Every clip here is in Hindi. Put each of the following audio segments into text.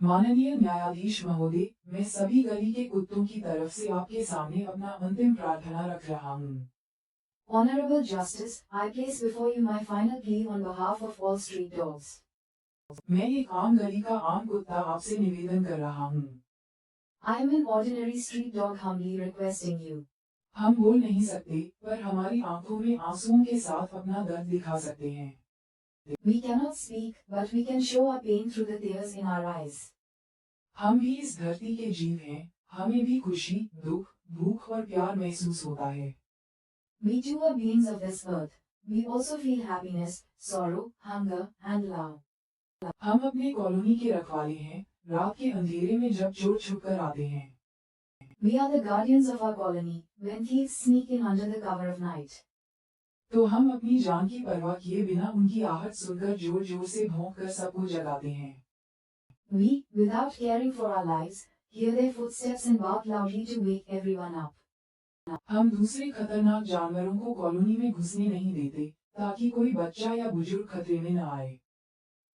माननीय न्यायाधीश महोदय, मैं सभी गली के कुत्तों की तरफ से आपके सामने अपना अंतिम प्रार्थना रख रहा हूँ। Honorable Justice, I place before you my final plea on behalf of all street dogs. मैं एक आम गली का आम कुत्ता आपसे निवेदन कर रहा हूँ। I am an ordinary street dog humbly requesting you. हम बोल नहीं सकते, पर हमारी आंखों में आंसुओं के साथ अपना दर्द दिखा सकते हैं। We cannot speak, but we can show our pain through the tears in our eyes. हम भी इस धरती के जीव हैं, हमें भी खुशी, दुख, भूख और प्यार महसूस होता है। We too are beings of this earth. We also feel happiness, sorrow, hunger, and love. हम अपने कॉलोनी के रखवाले हैं, रात के अंधेरे में जब चोर छुपकर आते हैं। We are the guardians of our colony when thieves sneak in under the cover of night. तो हम अपनी जान की परवाह किए बिना उनकी आहट सुनकर जोर जोर से भौंक कर सबको जगाते हैं। We, without caring for our lives, hear their footsteps and bark loudly to wake everyone up. हम दूसरे खतरनाक जानवरों को कॉलोनी में घुसने नहीं देते, ताकि कोई बच्चा या बुजुर्ग खतरे में न आए।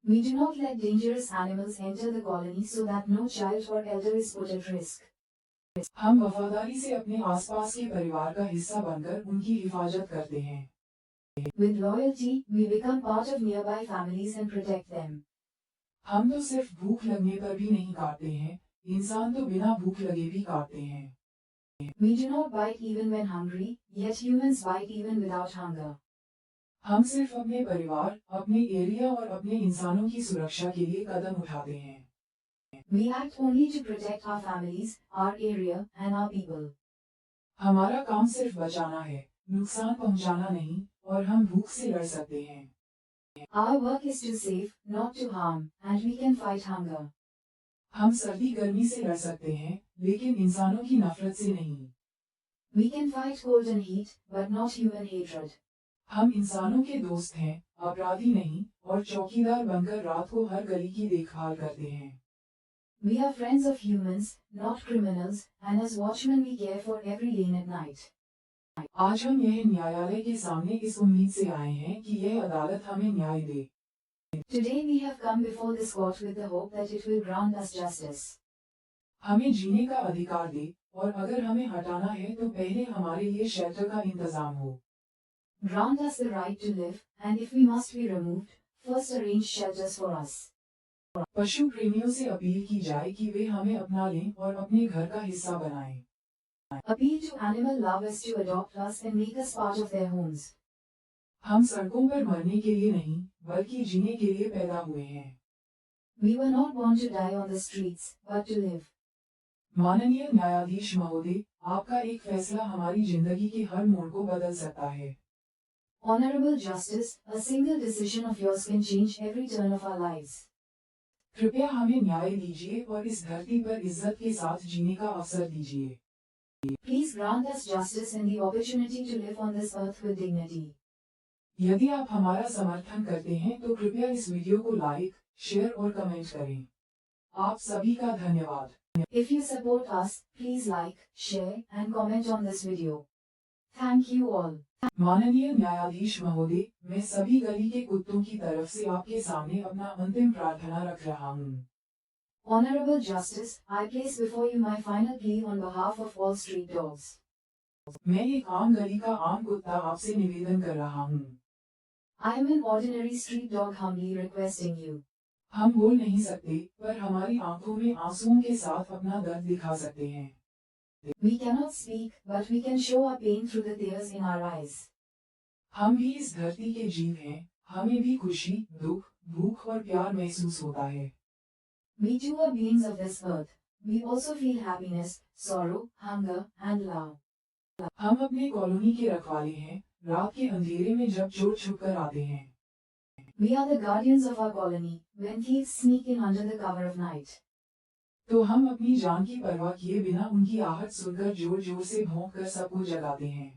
We do not let dangerous animals enter the colony so that no child or elder is put at risk. हम वफादारी से अपने आसपास के परिवार का हिस्सा बनकर उनकी हिफाजत करते हैं। With loyalty, we become part of nearby families and protect them. हम तो सिर्फ भूख लगने पर भी नहीं काटते हैं, इंसान तो बिना भूख लगे भी काटते हैं। We do not bite even when hungry, yet humans bite even without hunger. हम सिर्फ अपने परिवार, अपने एरिया और अपने इंसानों की सुरक्षा के लिए कदम उठाते हैं। We act only to protect our families, our area, and our people. हमारा काम सिर्फ बचाना है, नुकसान पहुंचाना नहीं, और हम भूख से लड़ सकते हैं। Our work is to save, not to harm, and we can fight hunger. हम सर्दी गर्मी से लड़ सकते हैं, लेकिन इंसानों की नफरत से नहीं। We can fight cold and heat, but not human hatred. हम इंसानों के दोस्त हैं, अपराधी नहीं, और चौकीदार बनकर रात को हर गली की देखभाल करते हैं। We are friends of humans, not criminals, and as watchmen we care for every lane at night. आज हम यह न्यायालय के सामने इस उम्मीद से आए हैं कि यह अदालत हमें न्याय दे। Today we have come before this court with the hope that it will grant us justice. हमें जीने का अधिकार दे, और अगर हमें हटाना है तो पहले हमारे लिए शेल्टर का इंतजाम हो। Grant us the right to live, and if we must be removed, first arrange shelters for us. पशु प्रेमियों से अपील की जाए कि वे हमें अपना लें और अपने घर का हिस्सा बनाएं। Appeal to animal lovers to adopt us and make us part of their homes. हम सड़कों पर मरने के लिए नहीं, बल्कि जीने के लिए पैदा हुए हैं। We were not born to die on the streets, but to live. माननीय न्यायाधीश महोदय, आपका एक फैसला हमारी जिंदगी के हर मोड़ को बदल सकता है। Honorable Justice, a single decision of yours can change every turn of our lives. कृपया हमें न्याय दीजिए और इस धरती पर इज्जत के साथ जीने का अवसर दीजिए। Please grant us justice and the opportunity to live on this earth with dignity. यदि आप हमारा समर्थन करते हैं तो कृपया इस वीडियो को लाइक, शेयर और कमेंट करें। आप सभी का धन्यवाद। If you support us, please like, share, and comment on this video. Thank you all. माननीय न्यायाधीश महोदय, मैं सभी गली के कुत्तों की तरफ से आपके सामने अपना अंतिम प्रार्थना रख रहा हूँ। Honorable Justice, I place before you my final plea on behalf of all street dogs. मैं एक आम गली का आम कुत्ता आपसे निवेदन कर रहा हूँ। I am an ordinary street dog humbly requesting you. हम बोल नहीं सकते, पर हमारी आंखों में आंसुओं के साथ अपना दर्द दिखा सकते हैं। We cannot speak, but we can show our pain through the tears in our eyes. हम भी इस धरती के जीव हैं, हमें भी खुशी, दुख, भूख और प्यार महसूस होता है। We too are beings of this earth. We also feel happiness, sorrow, hunger, and love. हम अपने कॉलोनी के रखवाले हैं, रात के अंधेरे में जब चोर छुपकर आते हैं। We are the guardians of our colony when thieves sneak in under the cover of night. तो हम अपनी जान की परवाह किए बिना उनकी आहट सुनकर जोर जोर से भौंक कर सबको जगाते हैं।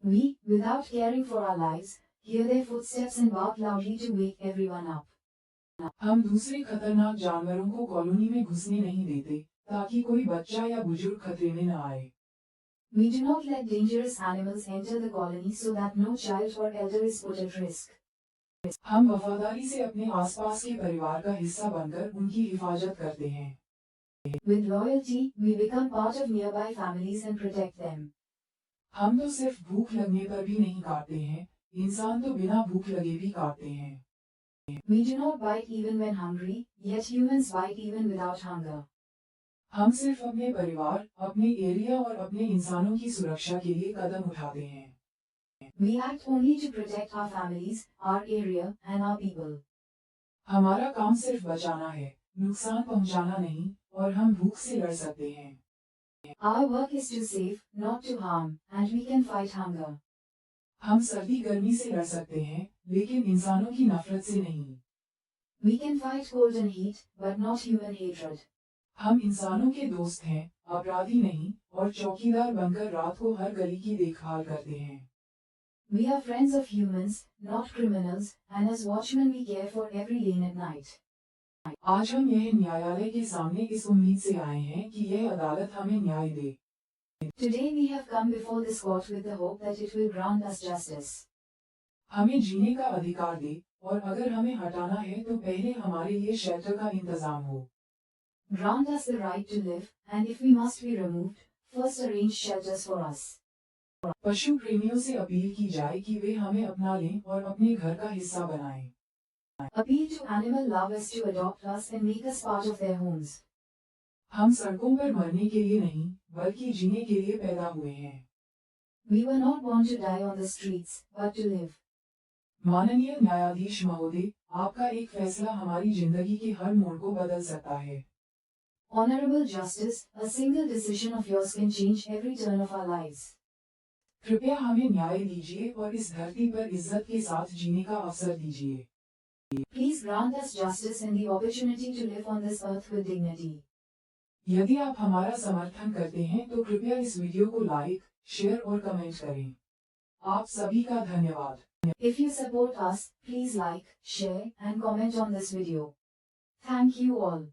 We, without caring for our lives, hear their footsteps and bark loudly to wake everyone up. हम दूसरे खतरनाक जानवरों को कॉलोनी में घुसने नहीं देते, ताकि कोई बच्चा या बुजुर्ग खतरे में न आए। We do not let dangerous animals enter the colony so that no child or elder is put at risk. हम वफादारी से अपने आसपास के परिवार का हिस्सा बनकर उनकी हिफाजत करते हैं। With loyalty, we become part of nearby families and protect them. हम तो सिर्फ भूख लगने पर भी नहीं काटते हैं, इंसान तो बिना भूख लगे भी काटते हैं। We do not bite even when hungry, yet humans bite even without hunger. हम सिर्फ अपने परिवार, अपने एरिया और अपने इंसानों की सुरक्षा के लिए कदम उठाते हैं। We act only to protect our families, our area, and our people. हमारा काम सिर्फ बचाना है, नुकसान पहुंचाना नहीं, और हम भूख से लड़ सकते हैं। Our work is to save, not to harm, and we can fight hunger. हम सर्दी गर्मी से लड़ सकते हैं, लेकिन इंसानों की नफरत से नहीं। We can fight cold and heat, but not human hatred. हम इंसानों के दोस्त हैं, अपराधी नहीं, और चौकीदार बनकर रात को हर गली की देखभाल करते हैं। We are friends of humans, not criminals, and as watchmen we care for every lane at night. आज हम यह न्यायालय के सामने इस उम्मीद से आए हैं कि यह अदालत हमें न्याय दे। Today we have come before this court with the hope that it will grant us justice. हमें जीने का अधिकार दे, और अगर हमें हटाना है तो पहले हमारे लिए शेल्टर का इंतजाम हो। Grant us the right to live, and if we must be removed, first arrange shelters for us. पशु प्रेमियों से अपील की जाए कि वे हमें अपना लें और अपने घर का हिस्सा बनाएं। Appeal to animal lovers to adopt us and make us part of their homes. हम सड़कों पर मरने के लिए नहीं, बल्कि जीने के लिए पैदा हुए हैं। We were not born to die on the streets, but to live. माननीय न्यायाधीश महोदय, आपका एक फैसला हमारी जिंदगी के हर मोड़ को बदल सकता है। Honorable Justice, a single decision of yours can change every turn of our lives. कृपया हमें न्याय दीजिए और इस धरती पर इज्जत के साथ जीने का अवसर दीजिए। Please grant us justice and the opportunity to live on this earth with dignity. यदि आप हमारा समर्थन करते हैं तो कृपया इस वीडियो को लाइक, शेयर और कमेंट करें। आप सभी का धन्यवाद। If you support us, please like, share, and comment on this video. Thank you all.